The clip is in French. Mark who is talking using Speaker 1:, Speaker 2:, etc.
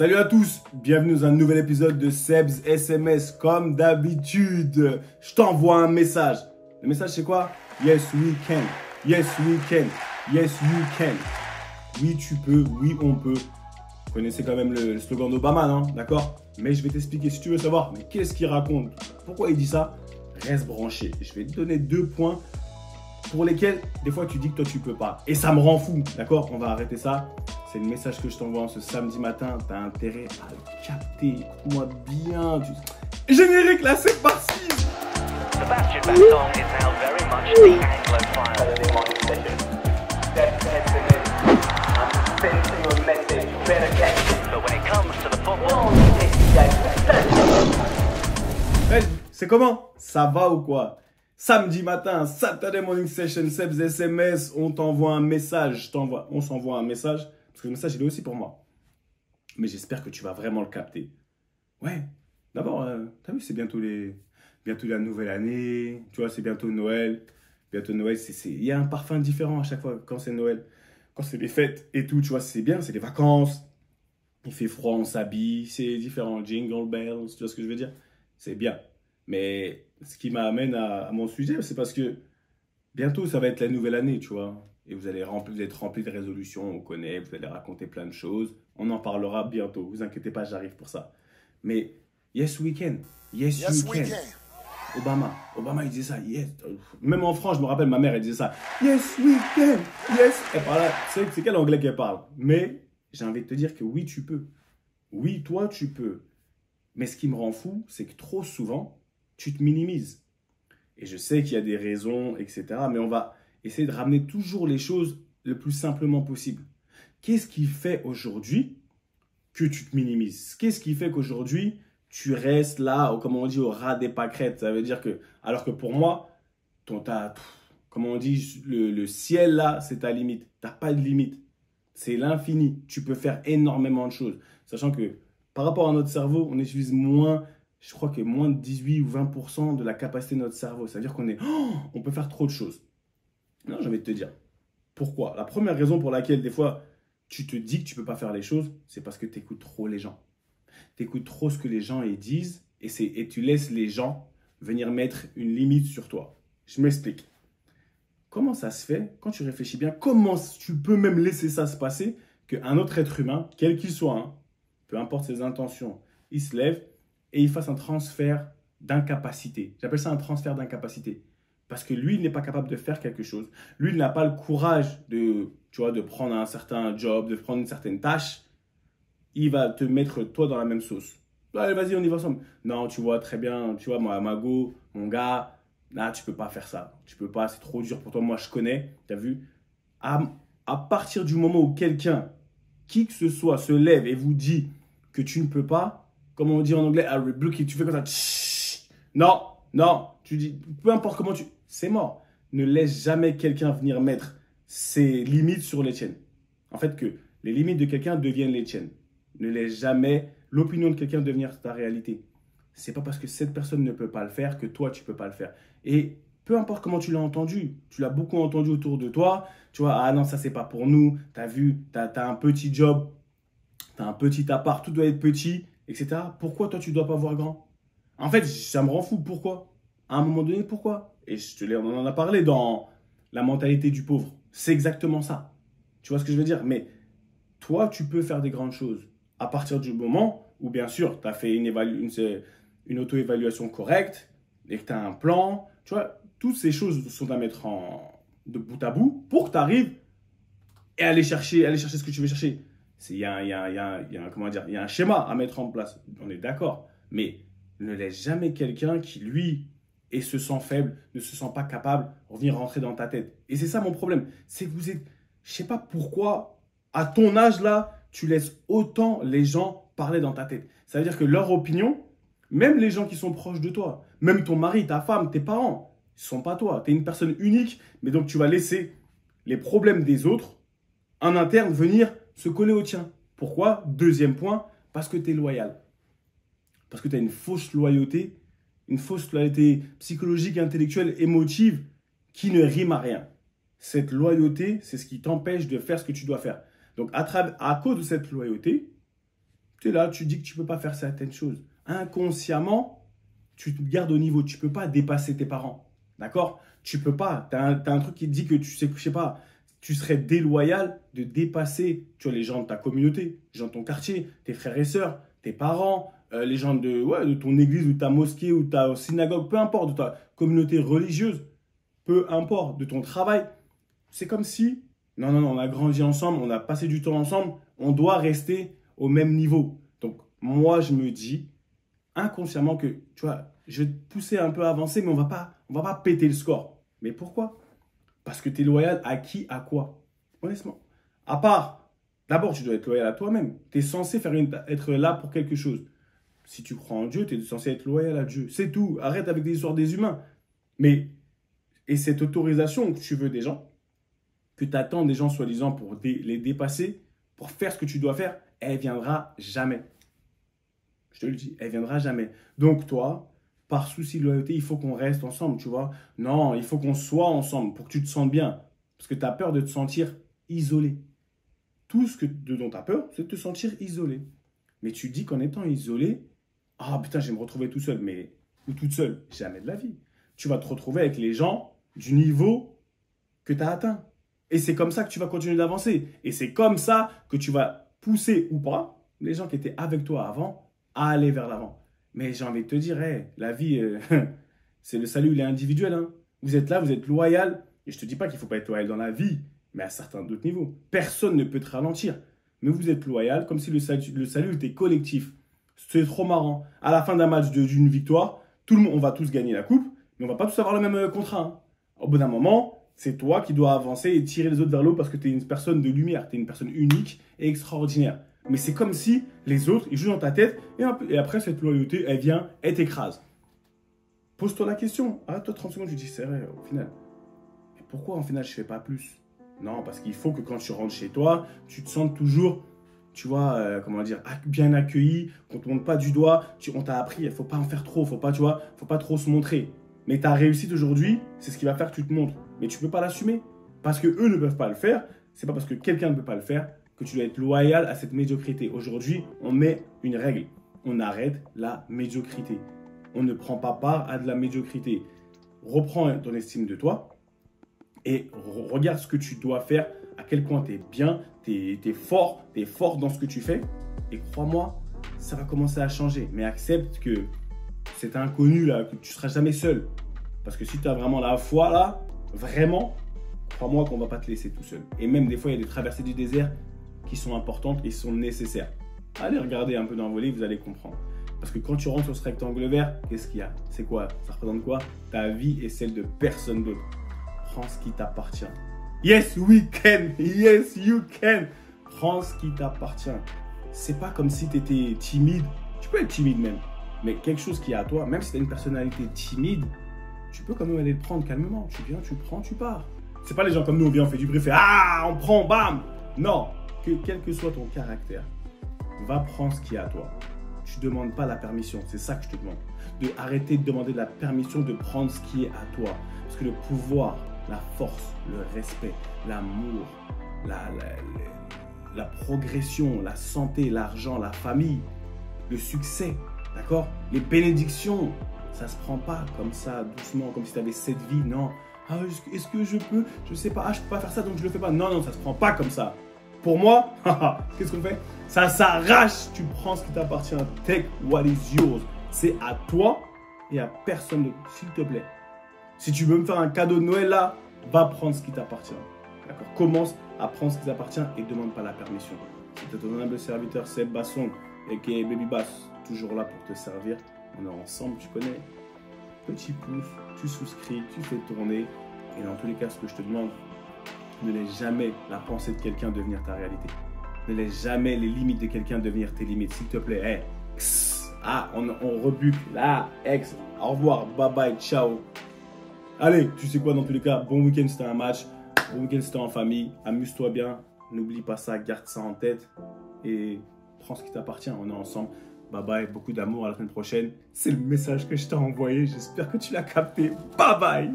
Speaker 1: Salut à tous, bienvenue dans un nouvel épisode de Seb's SMS. Comme d'habitude, je t'envoie un message. Le message c'est quoi? Yes we can, yes we can, yes you can. Oui tu peux, oui on peut. Vous connaissez quand même le slogan d'Obama, non? D'accord? Mais je vais t'expliquer si tu veux savoir, mais qu'est-ce qu'il raconte? Pourquoi il dit ça? Reste branché. Je vais te donner 2 points pour lesquels des fois tu dis que toi tu peux pas. Et ça me rend fou, d'accord? On va arrêter ça. C'est le message que je t'envoie ce samedi matin. Tu as intérêt à le capter. Écoute-moi bien. Générique là, c'est parti.
Speaker 2: Sebastian Vettel is now very much the Anglophile. But when it comes to the football,
Speaker 1: Hey, c'est comment? Ça va ou quoi? Samedi matin, Saturday Morning Session, Seb's SMS, on t'envoie un message. On s'envoie un message. Parce que le message, il est aussi pour moi. Mais j'espère que tu vas vraiment le capter. Ouais, d'abord, t'as vu, c'est bientôt la nouvelle année. Tu vois, c'est bientôt Noël. Bientôt Noël, il y a un parfum différent à chaque fois quand c'est Noël. Quand c'est les fêtes et tout, tu vois, c'est bien, c'est les vacances. Il fait froid, on s'habille, c'est différent. Jingle bells, tu vois ce que je veux dire? C'est bien. Mais ce qui m'amène à mon sujet, c'est parce que bientôt, ça va être la nouvelle année, tu vois. Et vous allez être rempli de résolutions, on connaît, vous allez raconter plein de choses. On en parlera bientôt, vous inquiétez pas, j'arrive pour ça. Mais yes we can, yes you can. Obama il disait ça, yes. Même en France, je me rappelle, ma mère elle disait ça. Yes we can, yes. Elle parle, c'est quel anglais qu'elle parle? Mais j'ai envie de te dire que oui tu peux. Oui toi tu peux. Mais ce qui me rend fou, c'est que trop souvent, tu te minimises. Et je sais qu'il y a des raisons, etc. Mais on va essayer de ramener toujours les choses le plus simplement possible. Qu'est-ce qui fait aujourd'hui que tu te minimises? Qu'est-ce qui fait qu'aujourd'hui, tu restes là, comme on dit, au ras des pâquerettes? Ça veut dire que, alors que pour moi, comme on dit, le ciel là, c'est ta limite. Tu n'as pas de limite. C'est l'infini. Tu peux faire énormément de choses. Sachant que par rapport à notre cerveau, on utilise moins, je crois que moins de 18 ou 20% de la capacité de notre cerveau. C'est-à-dire on peut faire trop de choses. Non, j'ai envie de te dire. Pourquoi? La première raison pour laquelle des fois tu te dis que tu ne peux pas faire les choses, c'est parce que tu écoutes trop les gens. Tu écoutes trop ce que les gens disent et tu laisses les gens venir mettre une limite sur toi. Je m'explique. Comment ça se fait, quand tu réfléchis bien, comment tu peux même laisser ça se passer qu'un autre être humain, quel qu'il soit, hein, peu importe ses intentions, il se lève et il fasse un transfert d'incapacité. J'appelle ça un transfert d'incapacité. Parce que lui, il n'est pas capable de faire quelque chose. Lui, il n'a pas le courage de prendre un certain job, de prendre une certaine tâche. Il va te mettre toi dans la même sauce. Allez, vas-y, on y va ensemble. Non, tu vois, très bien. Tu vois, moi, Mago, mon gars, là, tu peux pas faire ça. Tu peux pas, c'est trop dur pour toi. Moi, je connais. Tu as vu? À partir du moment où quelqu'un, qui que ce soit, se lève et vous dit que tu ne peux pas, comme on dit en anglais, I rebuke it, tu fais comme ça. Tch, non, tu dis, peu importe comment c'est mort. Ne laisse jamais quelqu'un venir mettre ses limites sur les tiennes. En fait, que les limites de quelqu'un deviennent les tiennes. Ne laisse jamais l'opinion de quelqu'un devenir ta réalité. C'est pas parce que cette personne ne peut pas le faire que toi, tu peux pas le faire. Et peu importe comment tu l'as entendu, tu l'as beaucoup entendu autour de toi. Tu vois, ah non, ça, c'est pas pour nous. Tu as vu, tu as un petit job, tu as un petit appart, tout doit être petit, etc. Pourquoi toi, tu dois pas voir grand? En fait, ça me rend fou. Pourquoi? À un moment donné, pourquoi? Et on en a parlé dans la mentalité du pauvre. C'est exactement ça. Tu vois ce que je veux dire? Mais toi, tu peux faire des grandes choses à partir du moment où, bien sûr, tu as fait une auto-évaluation correcte et que tu as un plan. Tu vois, toutes ces choses sont à mettre de bout à bout pour que tu arrives et aller chercher ce que tu veux chercher. Il y a un schéma à mettre en place. On est d'accord. Mais ne laisse jamais quelqu'un qui, lui, et se sent faible, ne se sent pas capable, revenir rentrer dans ta tête. Et c'est ça mon problème. C'est que je sais pas pourquoi, à ton âge là, tu laisses autant les gens parler dans ta tête. Ça veut dire que leur opinion, même les gens qui sont proches de toi, même ton mari, ta femme, tes parents, ils ne sont pas toi. Tu es une personne unique, mais donc tu vas laisser les problèmes des autres en interne venir se coller au tien. Pourquoi? Deuxième point, parce que tu es loyal. Parce que tu as une fausse loyauté psychologique, intellectuelle, émotive qui ne rime à rien. Cette loyauté, c'est ce qui t'empêche de faire ce que tu dois faire. Donc, à cause de cette loyauté, Tu es là, tu dis que tu ne peux pas faire certaines choses. Inconsciemment, tu te gardes au niveau. Tu ne peux pas dépasser tes parents. D'accord? Tu peux pas. Tu as un truc qui te dit que tu sais, je sais pas, tu serais déloyal de dépasser, tu vois, les gens de ta communauté, les gens de ton quartier, tes frères et sœurs, tes parents, les gens de ton église ou ta mosquée ou ta synagogue, peu importe, de ta communauté religieuse, peu importe, de ton travail. C'est comme si, non, on a grandi ensemble, on a passé du temps ensemble, on doit rester au même niveau. Donc, moi, je me dis inconsciemment que, tu vois, je vais te pousser un peu à avancer, mais on va pas péter le score. Mais pourquoi? Parce que tu es loyal à qui, à quoi? Honnêtement. À part, d'abord, tu dois être loyal à toi-même. Tu es censé être là pour quelque chose. Si tu crois en Dieu, tu es censé être loyal à Dieu. C'est tout. Arrête avec des histoires des humains. Et cette autorisation que tu veux des gens, que tu attends des gens soi-disant pour les dépasser, pour faire ce que tu dois faire, elle viendra jamais. Je te le dis, elle viendra jamais. Donc toi, par souci de loyauté, il faut qu'on reste ensemble, tu vois. Non, il faut qu'on soit ensemble pour que tu te sentes bien. Parce que tu as peur de te sentir isolé. Tout ce dont tu as peur, c'est de te sentir isolé. Mais tu dis qu'en étant isolé, ah putain, je vais me retrouver tout seul. Mais, ou toute seule, jamais de la vie. Tu vas te retrouver avec les gens du niveau que tu as atteint. Et c'est comme ça que tu vas continuer d'avancer. Et c'est comme ça que tu vas pousser ou pas les gens qui étaient avec toi avant à aller vers l'avant. Mais j'ai envie de te dire, hey, la vie, c'est le salut, il est individuel. Hein. Vous êtes là, vous êtes loyal. Et je ne te dis pas qu'il ne faut pas être loyal dans la vie, mais à certains d'autres niveaux. Personne ne peut te ralentir. Mais vous êtes loyal, comme si le salut était collectif. C'est trop marrant. À la fin d'un match, d'une victoire, tout le monde, on va tous gagner la coupe, mais on ne va pas tous avoir le même contrat. Hein. Au bout d'un moment, c'est toi qui dois avancer et tirer les autres vers l'eau parce que tu es une personne de lumière, tu es une personne unique et extraordinaire. Mais c'est comme si les autres, ils jouent dans ta tête et après, cette loyauté, elle vient, elle t'écrase. Pose-toi la question. Arrête-toi 30 secondes, je dis, c'est vrai, au final. Mais pourquoi, en final, je ne fais pas plus? Non, parce qu'il faut que quand tu rentres chez toi, tu te sentes toujours, tu vois, comment dire, bien accueilli, qu'on ne te montre pas du doigt. On t'a appris, il ne faut pas en faire trop, faut pas trop se montrer. Mais ta réussite aujourd'hui, c'est ce qui va faire que tu te montres. Mais tu ne peux pas l'assumer. Parce qu'eux ne peuvent pas le faire. Ce n'est pas parce que quelqu'un ne peut pas le faire que tu dois être loyal à cette médiocrité. Aujourd'hui, on met une règle. On arrête la médiocrité. On ne prend pas part à de la médiocrité. Reprends ton estime de toi et regarde ce que tu dois faire, à quel point tu es bien, tu es fort dans ce que tu fais. Et crois-moi, ça va commencer à changer. Mais accepte que cet inconnu là, que tu ne seras jamais seul. Parce que si tu as vraiment la foi là, vraiment, crois-moi qu'on ne va pas te laisser tout seul. Et même des fois, il y a des traversées du désert qui sont importantes et sont nécessaires. Allez regarder un peu dans vos livres, vous allez comprendre. Parce que quand tu rentres sur ce rectangle vert, qu'est-ce qu'il y a? C'est quoi? Ça représente quoi? Ta vie et celle de personne d'autre. Prends ce qui t'appartient. Yes, we can. Yes, you can. Prends ce qui t'appartient. C'est pas comme si tu étais timide. Tu peux être timide même. Mais quelque chose qui est à toi, même si tu as une personnalité timide, tu peux quand même aller le prendre calmement. Tu viens, tu prends, tu pars. C'est pas les gens comme nous, on vient, on fait du brief, on prend, bam. Non, quel que soit ton caractère, va prendre ce qui est à toi. Tu ne demandes pas la permission, c'est ça que je te demande. De arrêter de demander la permission de prendre ce qui est à toi. Parce que le pouvoir, la force, le respect, l'amour, la progression, la santé, l'argent, la famille, le succès, d'accord? Les bénédictions, ça se prend pas comme ça, doucement, comme si tu avais cette vie, non. Est-ce que je peux? Je sais pas, je peux pas faire ça donc je le fais pas. Non, ça se prend pas comme ça. Pour moi, qu'est-ce qu'on fait? Ça s'arrache, tu prends ce qui t'appartient. Take what is yours. C'est à toi et à personne d'autre, s'il te plaît. Si tu veux me faire un cadeau de Noël là, va prendre ce qui t'appartient. D'accord? Commence à prendre ce qui t'appartient et ne demande pas la permission. C'était ton humble serviteur Seb Basson, aka Baby Bass, toujours là pour te servir. On est ensemble, tu connais. Petit pouce, tu souscris, tu fais tourner. Et dans tous les cas, ce que je te demande, ne laisse jamais la pensée de quelqu'un devenir ta réalité. Ne laisse jamais les limites de quelqu'un devenir tes limites. S'il te plaît, on rebute. Là, au revoir, bye bye, ciao. Allez, tu sais quoi, dans tous les cas, bon week-end, c'était un match. Bon week-end, c'était en famille. Amuse-toi bien. N'oublie pas ça, garde ça en tête. Et prends ce qui t'appartient. On est ensemble. Bye bye, beaucoup d'amour, à la semaine prochaine. C'est le message que je t'ai envoyé. J'espère que tu l'as capté. Bye bye.